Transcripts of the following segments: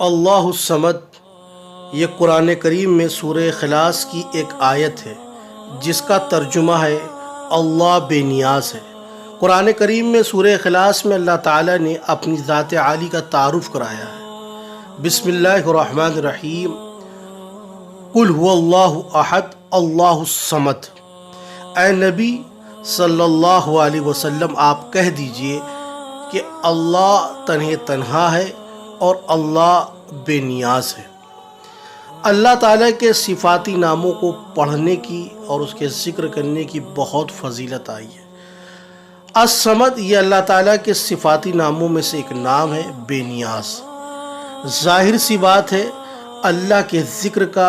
اللہ الصمد، یہ قرآن کریم میں سورہ اخلاص کی ایک آیت ہے جس کا ترجمہ ہے اللہ بے نیاز ہے۔ قرآن کریم میں سورہ اخلاص میں اللہ تعالیٰ نے اپنی ذات عالی کا تعارف کرایا ہے۔ بسم اللہ الرحمن الرحیم، قل هو اللہ احد اللہ الصمد۔ اے نبی صلی اللہ علیہ وسلم، آپ کہہ دیجئے کہ اللہ تنہا ہے اور اللہ بے نیاز ہے۔ اللہ تعالیٰ کے صفاتی ناموں کو پڑھنے کی اور اس کے ذکر کرنے کی بہت فضیلت آئی ہے۔ الصمد یہ اللہ تعالیٰ کے صفاتی ناموں میں سے ایک نام ہے، بے نیاز۔ ظاہر سی بات ہے، اللہ کے ذکر کا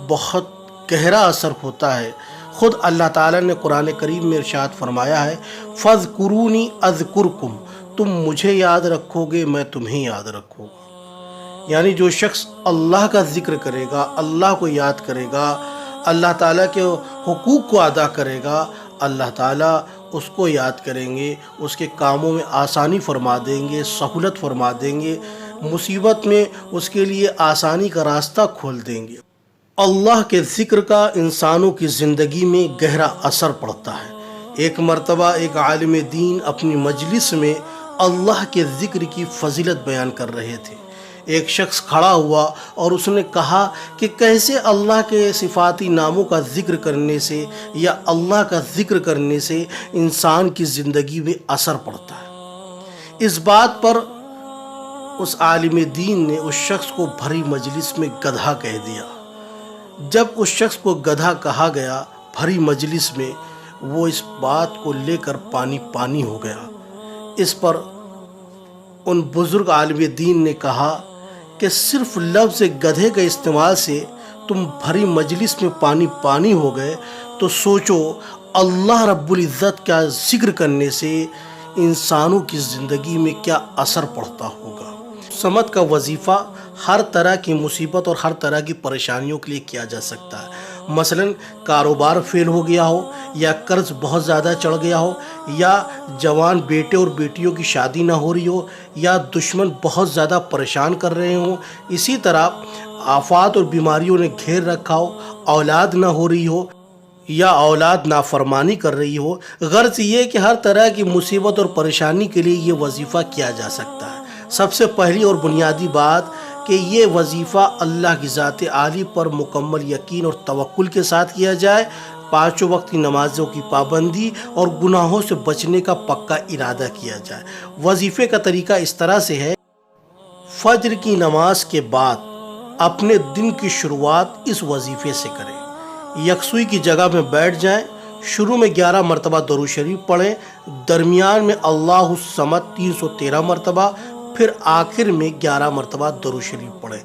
بہت گہرا اثر ہوتا ہے۔ خود اللہ تعالیٰ نے قرآن کریم میں ارشاد فرمایا ہے، فَاذْكُرُونِي أَذْكُرْكُمْ، تم مجھے یاد رکھو گے میں تمہیں یاد رکھوں گا۔ یعنی جو شخص اللہ کا ذکر کرے گا، اللہ کو یاد کرے گا، اللہ تعالیٰ کے حقوق کو ادا کرے گا، اللہ تعالیٰ اس کو یاد کریں گے، اس کے کاموں میں آسانی فرما دیں گے، سہولت فرما دیں گے، مصیبت میں اس کے لیے آسانی کا راستہ کھول دیں گے۔ اللہ کے ذکر کا انسانوں کی زندگی میں گہرا اثر پڑتا ہے۔ ایک مرتبہ ایک عالم دین اپنی مجلس میں اللہ کے ذکر کی فضیلت بیان کر رہے تھے۔ ایک شخص کھڑا ہوا اور اس نے کہا کہ کیسے اللہ کے صفاتی ناموں کا ذکر کرنے سے یا اللہ کا ذکر کرنے سے انسان کی زندگی میں اثر پڑتا ہے۔ اس بات پر اس عالم دین نے اس شخص کو بھری مجلس میں گدھا کہہ دیا۔ جب اس شخص کو گدھا کہا گیا بھری مجلس میں، وہ اس بات کو لے کر پانی ہو گیا۔ اس پر ان بزرگ عالم دین نے کہا کہ صرف لفظ گدھے کے استعمال سے تم بھری مجلس میں پانی ہو گئے، تو سوچو اللہ رب العزت کا ذکر کرنے سے انسانوں کی زندگی میں کیا اثر پڑتا ہوگا۔ صمد کا وظیفہ ہر طرح کی مصیبت اور ہر طرح کی پریشانیوں کے لیے کیا جا سکتا ہے۔ مثلا کاروبار فیل ہو گیا ہو، یا قرض بہت زیادہ چڑھ گیا ہو، یا جوان بیٹے اور بیٹیوں کی شادی نہ ہو رہی ہو، یا دشمن بہت زیادہ پریشان کر رہے ہوں، اسی طرح آفات اور بیماریوں نے گھیر رکھا ہو، اولاد نہ ہو رہی ہو، یا اولاد نافرمانی کر رہی ہو۔ غرض یہ کہ ہر طرح کی مصیبت اور پریشانی کے لیے یہ وظیفہ کیا جا سکتا ہے۔ سب سے پہلی اور بنیادی بات کہ یہ وظیفہ اللہ کی ذات عالی پر مکمل یقین اور توکل کے ساتھ کیا جائے، 5 وقت کی نمازوں کی پابندی اور گناہوں سے بچنے کا پکا ارادہ کیا جائے۔ وظیفے کا طریقہ اس طرح سے ہے، فجر کی نماز کے بعد اپنے دن کی شروعات اس وظیفے سے کریں۔ یکسوئی کی جگہ میں بیٹھ جائیں، شروع میں 11 مرتبہ درود شریف پڑھیں، درمیان میں اللہ الصمد 313 مرتبہ، پھر آخر میں 11 مرتبہ درود شریف پڑھیں۔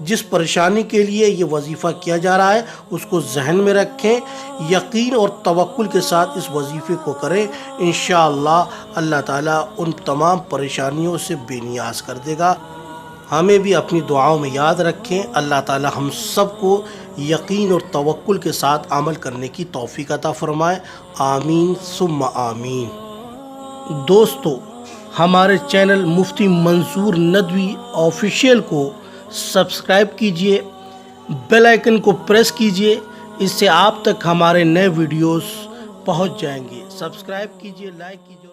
جس پریشانی کے لیے یہ وظیفہ کیا جا رہا ہے اس کو ذہن میں رکھیں، یقین اور توکل کے ساتھ اس وظیفے کو کریں، انشاءاللہ اللہ تعالیٰ ان تمام پریشانیوں سے بے نیاز کر دے گا۔ ہمیں بھی اپنی دعاؤں میں یاد رکھیں۔ اللہ تعالیٰ ہم سب کو یقین اور توکل کے ساتھ عمل کرنے کی توفیق عطا فرمائے، آمین ثم آمین۔ دوستو، ہمارے چینل مفتی منصور ندوی آفیشیل کو سبسکرائب کیجئے، بیل آئیکن کو پریس کیجئے، اس سے آپ تک ہمارے نئے ویڈیوز پہنچ جائیں گے۔ سبسکرائب کیجئے، لائک کیجئے۔